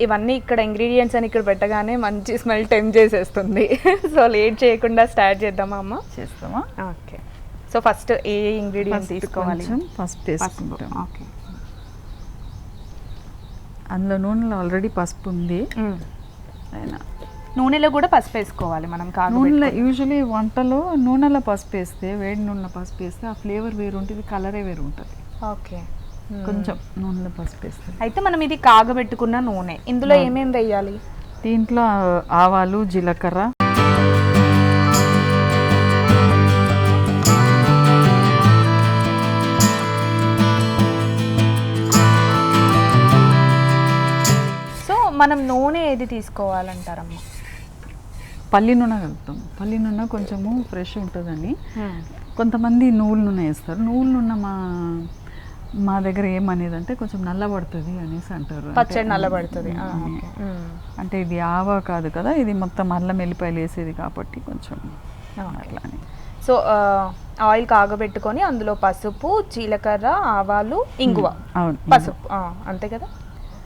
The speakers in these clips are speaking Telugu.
ఇవన్నీ ఇక్కడ ఇంగ్రీడియంట్స్ అని ఇక్కడ పెట్టగానే మంచి స్మెల్ టెంప్ చేసేస్తుంది. సో లేట్ చేయకుండా స్టార్ట్ చేద్దామా అమ్మ? చేస్తామా? ఓకే. సో ఫస్ట్ ఏ ఇంగ్రీడియంట్స్ తీసుకోవాలి? ఫస్ట్ వేసుకుంటాం. ఓకే. అందులో నూనెలో ఆల్రెడీ పసుపు ఉంది. అయినా నూనెలో కూడా పసుపు వేసుకోవాలి మనం? నూనెలో యూజువలీ వంటలో నూనెలో పసుపు వేస్తే, వేడి నూనెలో పసుపు వేస్తే ఆ ఫ్లేవర్ వేరు ఉంటుంది, కలరే వేరు ఉంటుంది. ఓకే. కొంచెం నూనెలో పసుపు వేస్తే. అయితే మనం ఇది కాగబెట్టుకున్న నూనె, ఇందులో ఏమేమి వేయాలి? దీంట్లో ఆవాలు, జీలకర్ర, మనం నూనె ఏది తీసుకోవాలంటారమ్మా? పల్లి నూనె కలుపుతాం. పల్లి నూనె కొంచెము ఫ్రెష్ ఉంటుందని. కొంతమంది నువ్వుల నూనె వేస్తారు. నువ్వుల నూనె మా దగ్గర ఏమనేది కొంచెం నల్లబడుతుంది అనేసి అంటారు. పచ్చడి నల్లబడుతుంది అంటే ఇది ఆవా కాదు కదా, ఇది మొత్తం అల్లం వెల్లిపాయలు వేసేది కాబట్టి కొంచెం అట్లానే. సో ఆయిల్ కాగబెట్టుకొని అందులో పసుపు, జీలకర్ర, ఆవాలు, ఇంగువ, పసుపు, అంతే కదా?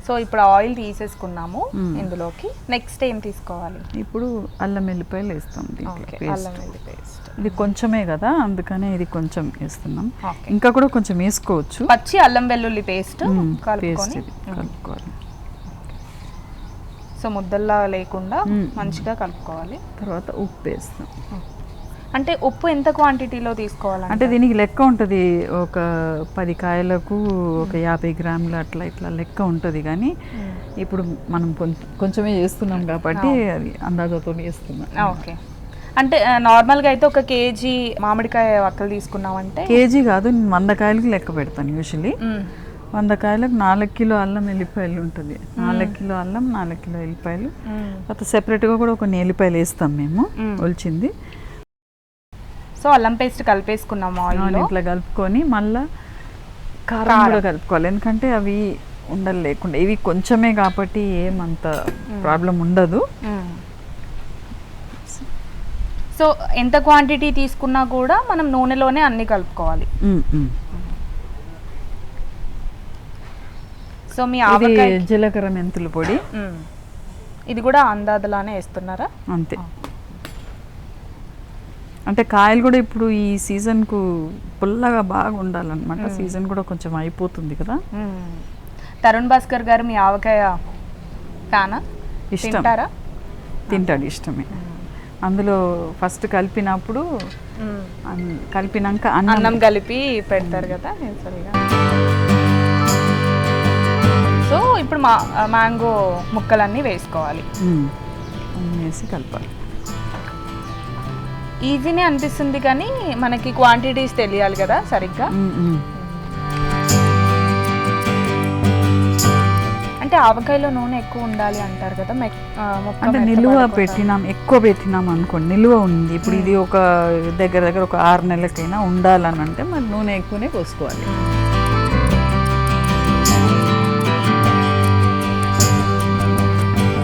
సో ఇప్పుడు ఆయిల్ తీసేసుకున్నాము. ఇందులోకి నెక్స్ట్ ఏం తీసుకోవాలి? ఇప్పుడు అల్లం వెల్లిపాయలు వేస్తాం. ఇది కొంచెమే కదా, అందుకనే ఇది కొంచెం వేస్తున్నాం. ఇంకా కూడా కొంచెం వేసుకోవచ్చు. పచ్చి అల్లం వెల్లుల్లి పేస్ట్ కలుపుకోవాలి. సో ముద్దల్లా లేకుండా మంచిగా కలుపుకోవాలి. తర్వాత ఉప్పు వేస్తాం. అంటే ఉప్పు ఎంత క్వాంటిటీలో తీసుకోవాలి? అంటే దీనికి లెక్క ఉంటుంది. ఒక 10 కాయలకు ఒక 50 గ్రాములు అట్లా ఇట్లా లెక్క ఉంటుంది. కానీ ఇప్పుడు మనం కొంచెమే చేస్తున్నాం కాబట్టి అది అందాజతో వేస్తున్నాం. ఓకే. అంటే నార్మల్గా అయితే ఒక కేజీ మామిడికాయ వక్కలు తీసుకున్నామంటే, కేజీ కాదు, 100 కాయలకి లెక్క పెడతాను యూజువలీ. 100 కాయలకు 4 కిలో అల్లం వెల్లిపాయలు ఉంటుంది. 4 కిలో అల్లం, 4 కిలో వెల్లిపాయలు. తర్వాత సెపరేట్గా కూడా కొన్ని వెల్లిపాయలు వేస్తాం మేము, ఒలిచింది. సో అల్లం పేస్ట్ కలిపేసుకున్నాము ఆయిల్. ఇట్లా కలుపుకొని మళ్ళీ కారం కూడా కలుపుకోవాలి. ఎందుకంటే అవి ఉండలు లేకుండా, ఇవి కొంచెమే కాబట్టి ఏమంత ప్రాబ్లం ఉండదు. సో ఎంత క్వాంటిటీ తీసుకున్నా కూడా మనం నూనెలోనే అన్ని కలుపుకోవాలి. సో మీ ఆవకాయ జీలకర్ర మెంతుల పొడి ఇది కూడా అందాదలానే వేస్తున్నారా? అంతే. అంటే కాయలు కూడా ఇప్పుడు ఈ సీజన్కు పుల్లగా బాగా ఉండాలన్నమాట. సీజన్ కూడా కొంచెం అయిపోతుంది కదా. తరుణ్ భాస్కర్ గారు మీ ఆవకాయ ఫ్యానా? తింటారా? తింటాడు, ఇష్టమే. అందులో ఫస్ట్ కలిపినప్పుడు కలిపినాక అన్నం కలిపి పెడతారు కదా. సో ఇప్పుడు మ్యాంగో ముక్కలన్నీ వేసుకోవాలి. వేసి కలపాలి. ఈజీనే అనిపిస్తుంది కానీ మనకి క్వాంటిటీస్ తెలియాలి కదా సరిగ్గా. అంటే ఆవకాయలో నూనె ఎక్కువ ఉండాలి అంటారు కదా. అంటే నిలువ పెట్టినాం, ఎక్కువ పెట్టినాం అనుకోండి, నిలువ ఉంది. ఇప్పుడు ఇది ఒక దగ్గర ఒక 6 నెలలకైనా ఉండాలని అంటే మరి నూనె ఎక్కువనే పోసుకోవాలి.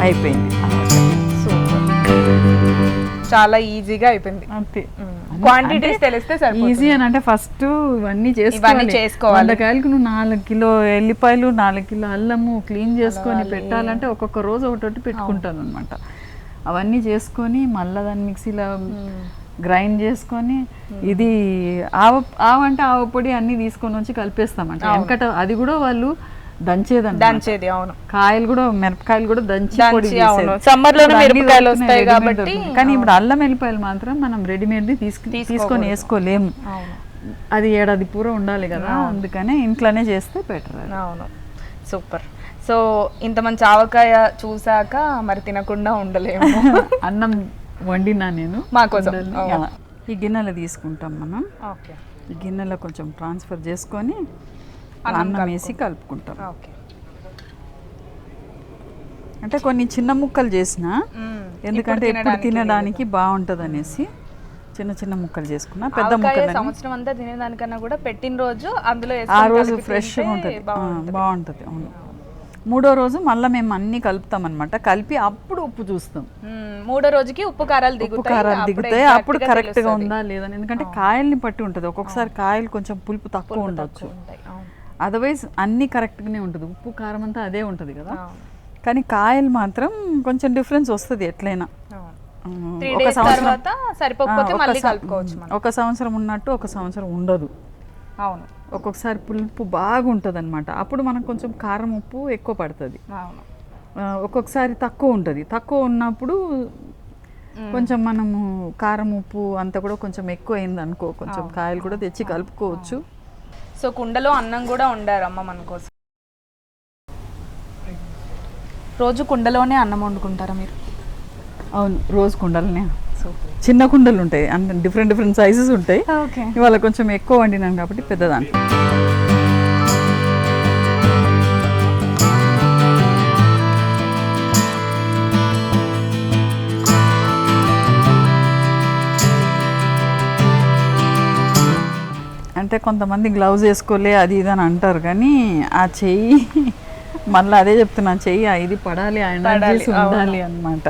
అయిపోయింది. చాలా ఈజీగా అయిపోయింది. అంతే. క్వాంటిటీస్ తెలిస్తే సరిపోతుంది. ఈజీ అని అంటే ఫస్ట్ ఇవన్నీ చేసుకోవాలి. 100 కాయలకు నువ్వు 4 కిలో ఎల్లిపాయలు, 4 కిలో అల్లము క్లీన్ చేసుకొని పెట్టాలంటే ఒక్కొక్క రోజు ఒకటి పెట్టుకుంటాను అనమాట. అవన్నీ చేసుకొని మళ్ళీ దాన్ని మిక్సీలో గ్రైండ్ చేసుకొని, ఇది ఆవంటే ఆవ పొడి అన్నీ తీసుకొని వచ్చి కలిపేస్తామంట. ఎందుకంటే అది కూడా వాళ్ళు దంచేది. అవును. కాయలు కూడా, మిరపకాయలు కూడా దంచి పొడి సమ్మర్ లో మిరపకాయలు వస్తాయి కాబట్టి. కానీ ఇప్పుడు అల్లం వెల్లిపాయలు మాత్రం మనం రెడీమేడ్ తీసుకొని వేసుకోలేము. అది ఏడాది పూర ఉండాలి కదా, అందుకనే ఇంట్లోనే చేస్తే బెటర్. అవును, సూపర్. సో ఇంత మంచి ఆవకాయ చూసాక మరి తినకుండా ఉండలేము. అన్నం వండినా నేను మా కోసం. ఈ గిన్నెలో తీసుకుంటాం మనం. ఓకే. ఈ గిన్నెలో కొంచెం ట్రాన్స్ఫర్ చేసుకొని అన్నం వేసి కలుపుకుంటాం. అంటే కొన్ని చిన్న ముక్కలు చేసిన, ఎందుకంటే ఎప్పుడు తినడానికి బాగుంటుంది అనేసి చిన్న చిన్న ముక్కలు చేసుకున్నా. పెద్ద ముక్కలు సంవత్సరం అంతా తినేదానికన్నా కూడా పెట్టిన రోజు అందులో ఆ రోజు ఫ్రెష్గా ఉంటుంది, బాగుంటుంది. అవును. 3వ రోజు మళ్ళీ మేము అన్ని కలుపుతాం అనమాట. కలిపి అప్పుడు ఉప్పు చూస్తాం. 3వ రోజుకి ఉప్పు కారాలు దిగుతాయి. అప్పుడు కరెక్ట్ గా ఉందా లేదని. ఎందుకంటే కాయల్ని పట్టి ఉంటుంది. ఒక్కొక్కసారి కాయలు కొంచెం పులుపు తక్కువ ఉండొచ్చు. అదర్వైజ్ అన్ని కరెక్ట్గానే ఉంటుంది. ఉప్పు కారం అంతా అదే ఉంటుంది కదా. కానీ కాయలు మాత్రం కొంచెం డిఫరెన్స్ వస్తుంది ఎట్లయినా. ఒక సంవత్సరం సరిపోకపోతే మళ్ళీ కలుపుకోవచ్చు. ఒక సంవత్సరం ఉన్నట్టు ఒక సంవత్సరం ఉండదు. అవును, ఒక్కొక్కసారి పులుపు బాగుంటుంది అనమాట, అప్పుడు మనకు కొంచెం కారం ఉప్పు ఎక్కువ పడుతుంది. అవును, ఒక్కొక్కసారి తక్కువ ఉంటుంది. తక్కువ ఉన్నప్పుడు కొంచెం మనము కారం ఉప్పు అంతా కూడా కొంచెం ఎక్కువ అయింది అనుకో, కొంచెం కాయలు కూడా తెచ్చి కలుపుకోవచ్చు. సో కుండలో అన్నం కూడా వండారమ్మ మన కోసం. రోజు కుండలోనే అన్నం వండుకుంటారా మీరు? అవును, రోజు కుండలనే. చిన్న కుండలు ఉంటాయి, అంటే డిఫరెంట్ సైజెస్ ఉంటాయి. ఇవాళ కొంచెం ఎక్కువ వండినాను కాబట్టి పెద్దదాన్ని. అంటే కొంతమంది గ్లౌజ్ వేసుకోలే అది ఇది అని అంటారు, కానీ ఆ చెయ్యి మళ్ళీ అదే చెప్తున్నా, చెయ్యి ఇది పడాలి, ఎనర్జీస్ ఉండాలి అన్నమాట.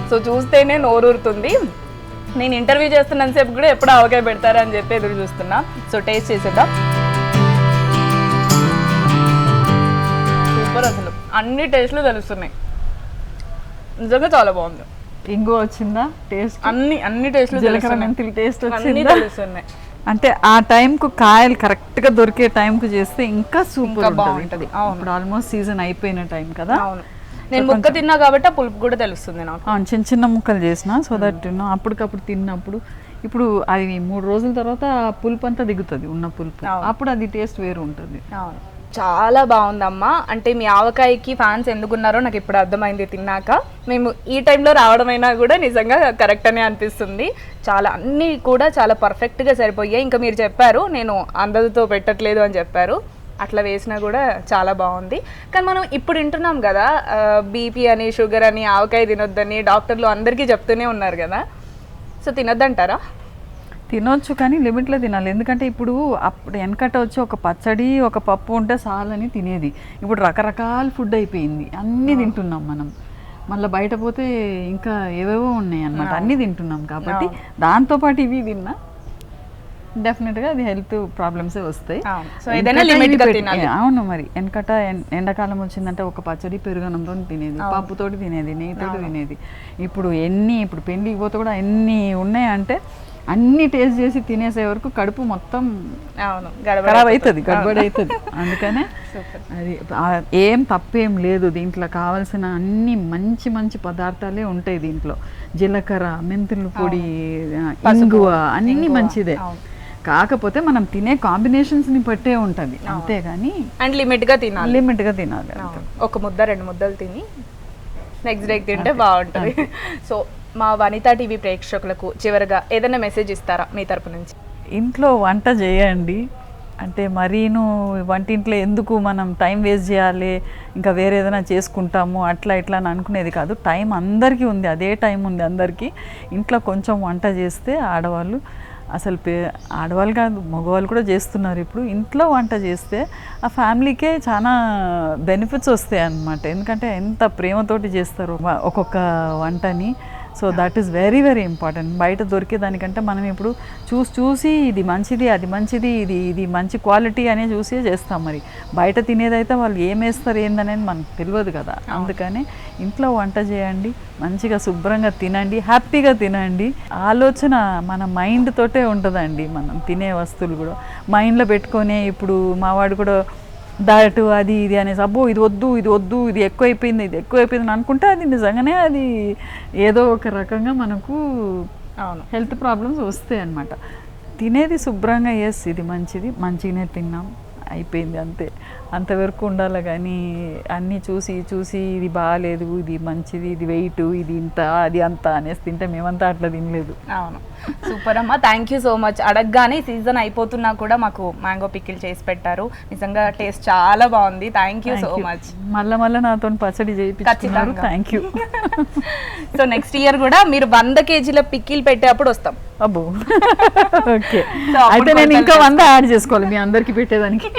సో చూస్తేనే నోరూరుతుంది. నేను ఇంటర్వ్యూ చేస్తున్నంత సేపు కూడా ఎప్పుడు ఆవకాయ పెడతారా అని చెప్పి ఎదురు చూస్తున్నా. సో టేస్ట్ చేసేద్దాం. సూపర్, అసలు అన్ని టేస్ట్లు తెలుస్తున్నాయి. నిజంగా చాలా బాగుంది. ఇంగువ వచ్చిందా టేస్ట్? అన్ని టేస్ట్లు టేస్ట్ తెలుస్తున్నాయి. అంటే ఆ టైంకు కాయలు కరెక్ట్గా దొరికే టైంకు చేస్తే ఇంకా సూపర్ బాగుంటుంది. ఇప్పుడు ఆల్మోస్ట్ సీజన్ అయిపోయిన టైం కదా. అవును, నేను ముక్క తిన్నా కాబట్టి ఆ పులుపు కూడా తెలుస్తుంది నాకు. చిన్న చిన్న ముక్కలు చేసిన, సో దట్ అప్పటికప్పుడు తిన్నప్పుడు ఇప్పుడు అది 3 రోజుల తర్వాత పులుపు అంతా దిగుతుంది, ఉన్న పులుపు, అప్పుడు అది టేస్ట్ వేరు ఉంటుంది. అవును, చాలా బాగుందమ్మా. అంటే మీ ఆవకాయకి ఫ్యాన్స్ ఎందుకున్నారో నాకు ఇప్పుడు అర్థమైంది తిన్నాక. మేము ఈ టైంలో రావడమైనా కూడా నిజంగా కరెక్ట్ అనే అనిపిస్తుంది. చాలా అన్నీ కూడా చాలా పర్ఫెక్ట్గా సరిపోయాయి. ఇంకా మీరు చెప్పారు నేను అందరితో పెట్టట్లేదు అని చెప్పారు, అట్లా వేసినా కూడా చాలా బాగుంది. కానీ మనం ఇప్పుడు వింటున్నాం కదా, బీపీ అని షుగర్ అని ఆవకాయ తినొద్దని డాక్టర్లు అందరికీ చెప్తూనే ఉన్నారు కదా. సో తినొద్దంటారా? తినొచ్చు, కానీ లిమిట్లో తినాలి. ఎందుకంటే ఇప్పుడు అప్పుడు వెనకట వచ్చి ఒక పచ్చడి ఒక పప్పు ఉంటే చాలని తినేది. ఇప్పుడు రకరకాల ఫుడ్ అయిపోయింది, అన్నీ తింటున్నాం మనం. మళ్ళీ బయట పోతే ఇంకా ఏవేవో ఉన్నాయి అన్నమాట, అన్నీ తింటున్నాం. కాబట్టి దాంతోపాటు ఇవి తిన్నా డెఫినెట్గా అది హెల్త్ ప్రాబ్లమ్సే వస్తాయి. అవును, మరి వెనకట ఎండాకాలం వచ్చిందంటే ఒక పచ్చడి పెరుగనంతో తినేది, పప్పుతోటి తినేది, నెయ్యితోటి తినేది. ఇప్పుడు ఇప్పుడు పెళ్లికి పోతే కూడా ఎన్ని ఉన్నాయంటే అన్ని టేస్ట్ చేసి తినేసే వరకు కడుపు మొత్తం ఖరాబ్ అవుతుంది, గడబడి అవుతుంది. అందుకనే అది ఏం తప్పేం లేదు, దీంట్లో కావాల్సిన అన్ని మంచి మంచి పదార్థాలే ఉంటాయి దీంట్లో. జీలకర్ర, మెంతుల పొడి, ఇంగువ అన్ని మంచిదే. కాకపోతే మనం తినే కాంబినేషన్స్ని బట్టే ఉంటుంది, అంతేగాని అండ్ లిమిట్గా తినాలి. ఒక ముద్ద 2 ముద్దలు తిని నెక్స్ట్ డే తింటే బాగుంటుంది. సో మా వనితా టీవీ ప్రేక్షకులకు చివరిగా ఏదైనా మెసేజ్ ఇస్తారా మీ తరపు నుంచి? ఇంట్లో వంట చేయండి, అంటే మరీను వంటింట్లో ఎందుకు మనం టైం వేస్ట్ చేయాలి, ఇంకా వేరే ఏదైనా చేసుకుంటాము అట్లా ఇట్లా అని అనుకునేది కాదు. టైం అందరికీ ఉంది, అదే టైం ఉంది అందరికీ. ఇంట్లో కొంచెం వంట చేస్తే ఆడవాళ్ళు, అసలు ఆడవాళ్ళు కాదు మగవాళ్ళు కూడా చేస్తున్నారు ఇప్పుడు, ఇంట్లో వంట చేస్తే ఆ ఫ్యామిలీకే చాలా బెనిఫిట్స్ వస్తాయి అన్నమాట. ఎందుకంటే ఎంత ప్రేమతోటి చేస్తారు ఒక్కొక్క వంటని. So that is very very important. బయట దొరికే దానికంటే మనం ఇప్పుడు చూసి ఇది మంచిది, అది మంచిది, ఇది మంచి క్వాలిటీ అనే చూసి చేస్తాం. మరి బయట తినేదైతే వాళ్ళు ఏం వేస్తారు ఏందనేది మనకు తెలియదు కదా. అందుకని ఇంట్లో వంట చేయండి, మంచిగా శుభ్రంగా తినండి, హ్యాపీగా తినండి. ఆలోచన మన మైండ్ తోటే ఉంటుందండి. మనం తినే వస్తువులు కూడా మైండ్లో పెట్టుకొని, ఇప్పుడు మావాడు కూడా డయట్ అది ఇది అనేసి అబ్బో ఇది వద్దు ఇది ఎక్కువైపోయింది అనుకుంటే అది నిజంగానే అది ఏదో ఒక రకంగా మనకు హెల్త్ ప్రాబ్లమ్స్ వస్తాయి అన్నమాట. తినేది శుభ్రంగా ఇది మంచిగానే తిన్నాం అయిపోయింది అంతే, అంతవరకు ఉండాలి. కానీ అన్నీ చూసి ఇది బాగాలేదు, ఇది మంచిది, ఇది వెయిట్, ఇది ఇంత, అది అంత అనేసి తింటే మేమంతా అట్లా తినలేదు. అవును, సూపర్ అమ్మా, థ్యాంక్ యూ సో మచ్. అడగగానే సీజన్ అయిపోతున్నా కూడా మాకు మ్యాంగో పికిల్ చేసి పెట్టారు. నిజంగా టేస్ట్ చాలా బాగుంది. Thank you so much. మళ్ళీ నాతో పచ్చడి చేయించారు. Thank you. So next year కూడా మీరు 100 కేజీల పికిల్ పెట్టేటప్పుడు వస్తాం. అబ్బో, ఓకే. అయితే నేను ఇంకా 100 యాడ్ చేసుకోవాలి మీ అందరికి పెట్టేదానికి.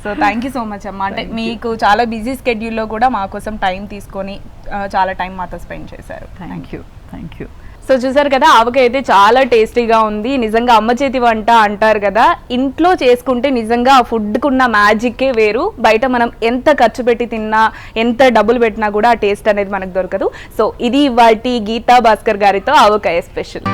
So thank you so much అమ్మా. అంటే మీకు చాలా బిజీ స్కెడ్యూల్లో కూడా మా కోసం టైం తీసుకొని చాలా టైం మాతో స్పెండ్ చేశారు. Thank you. సో చూసారు కదా, ఆవకాయ అయితే చాలా టేస్టీగా ఉంది. నిజంగా అమ్మ చేతి వంట అంటారు కదా, ఇంట్లో చేసుకుంటే నిజంగా ఆ ఫుడ్కి ఉన్న మ్యాజిక్కే వేరు. బయట మనం ఎంత ఖర్చు పెట్టి తిన్నా, ఎంత డబ్బులు పెట్టినా కూడా ఆ టేస్ట్ అనేది మనకు దొరకదు. సో ఇది ఇవాల్టి గీతా భాస్కర్ గారితో ఆవకాయ స్పెషల్.